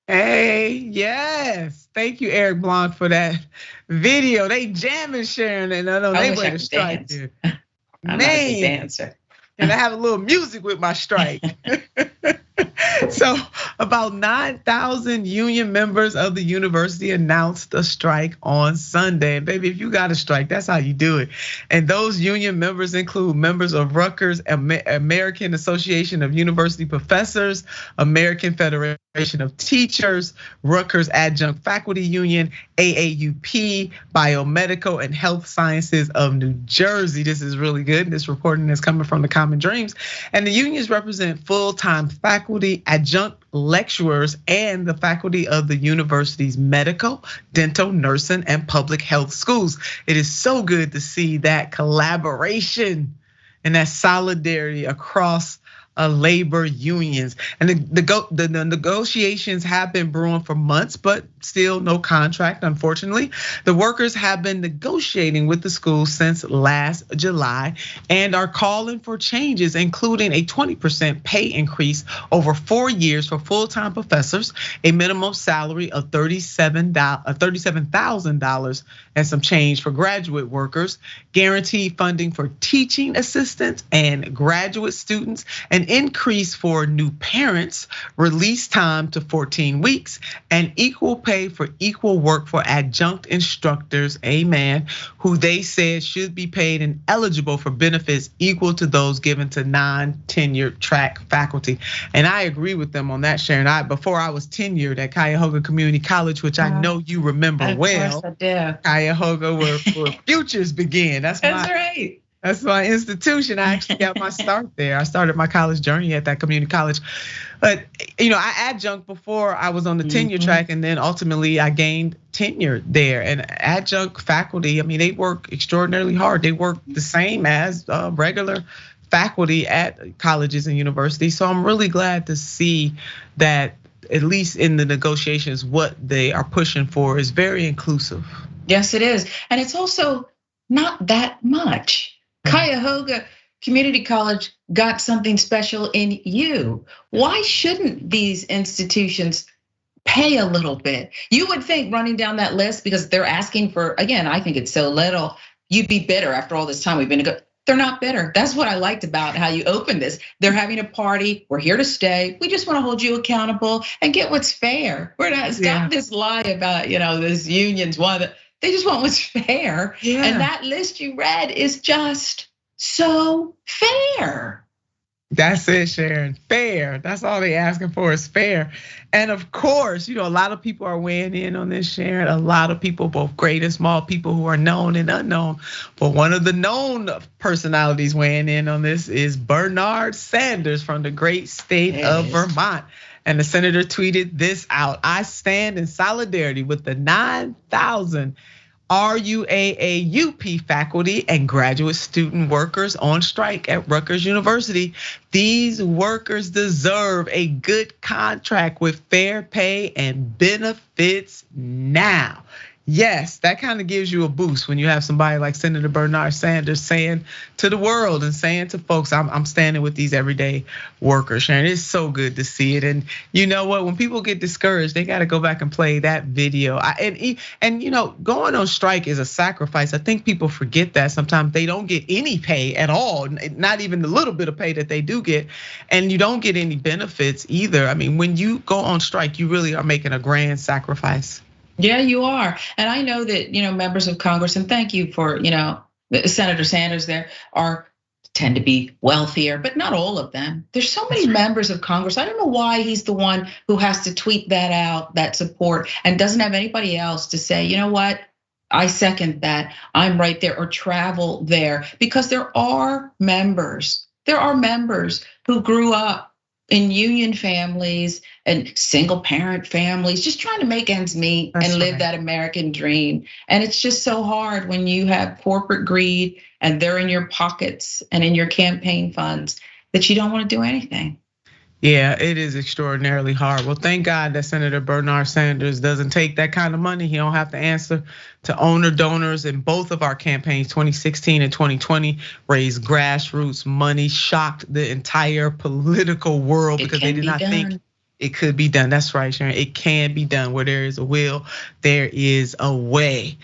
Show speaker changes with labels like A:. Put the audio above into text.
A: Hey, yes. Thank you, Eric Blanc, for that video. They jamming Sharon, and I know
B: I
A: they
B: wish I
A: way to
B: could
A: strike
B: dance.
A: you.
B: I'm not a good
A: Man,
B: dancer.
A: and I have a little music with my strike. So, about 9,000 union members of the university announced a strike on Sunday. And baby, if you got a strike, that's how you do it. And those union members include members of Rutgers, American Association of University Professors, American Federation of Teachers, Rutgers Adjunct Faculty Union, AAUP, Biomedical and Health Sciences of New Jersey. This is really good. This reporting is coming from the Common Dreams. And the unions represent full-time faculty, adjunct lecturers, and the faculty of the university's medical, dental, nursing, and public health schools. It is so good to see that collaboration and that solidarity across labor unions. And the negotiations have been brewing for months, but still no contract, unfortunately. The workers have been negotiating with the schools since last July and are calling for changes, including a 20% pay increase over 4 years for full-time professors, a minimum salary of $37,000 and some change for graduate workers, guaranteed funding for teaching assistants and graduate students, an increase for new parents, release time to 14 weeks, and equal pay for equal work for adjunct instructors, amen, who they said should be paid and eligible for benefits equal to those given to non-tenured track faculty. And I agree with them on that, Sharon. Before I was tenured at Cuyahoga Community College, which I know you remember well.
B: Of course I do.
A: Cuyahoga, where futures begin. That's
B: right.
A: That's my institution. I actually got my start there. I started my college journey at that community college. But I adjunct before I was on the tenure track, and then ultimately I gained tenure there. And adjunct faculty, I mean, they work extraordinarily hard. They work the same as regular faculty at colleges and universities. So I'm really glad to see that, at least in the negotiations, what they are pushing for is very inclusive.
B: Yes, it is. And it's also not that much. Cuyahoga Community College got something special in you. Why shouldn't these institutions pay a little bit? You would think, running down that list, because they're asking for, again, I think it's so little, you'd be bitter after all this time we've been together. They're not bitter. That's what I liked about how you opened this. They're having a party. We're here to stay. We just want to hold you accountable and get what's fair. We're not, stop this lie about, this union's one that they just want what's fair. Yeah. And that list you read is just so fair.
A: That's it, Sharon. Fair. That's all they asking for is fair. And of course, a lot of people are weighing in on this, Sharon. A lot of people, both great and small people who are known and unknown. But one of the known personalities weighing in on this is Bernard Sanders from the great state of Vermont. And the senator tweeted this out: I stand in solidarity with the 9,000 RUAAUP faculty and graduate student workers on strike at Rutgers University. These workers deserve a good contract with fair pay and benefits now. Yes, that kind of gives you a boost when you have somebody like Senator Bernard Sanders saying to the world and saying to folks, I'm standing with these everyday workers, Sharon. It's so good to see it. And you know what? When people get discouraged, they got to go back and play that video. And going on strike is a sacrifice. I think people forget that sometimes. They don't get any pay at all, not even the little bit of pay that they do get. And you don't get any benefits either. I mean, when you go on strike, you really are making a grand sacrifice.
B: Yeah, you are. And I know that, members of Congress, and thank you for, Senator Sanders there, tend to be wealthier, but not all of them. There's so many members of Congress. I don't know why he's the one who has to tweet that out, that support, and doesn't have anybody else to say, you know what? I second that. I'm right there, or travel there, because there are members who grew up in union families and single parent families, just trying to make ends meet and live that American dream. And it's just so hard when you have corporate greed and they're in your pockets and in your campaign funds that you don't want to do anything.
A: Yeah, it is extraordinarily hard. Well, thank God that Senator Bernard Sanders doesn't take that kind of money. He don't have to answer to owner donors. In both of our campaigns, 2016 and 2020, raised grassroots money, shocked the entire political world because they did not think It could be done. That's right, Sharon. It can be done. Where there is a will, there is a way.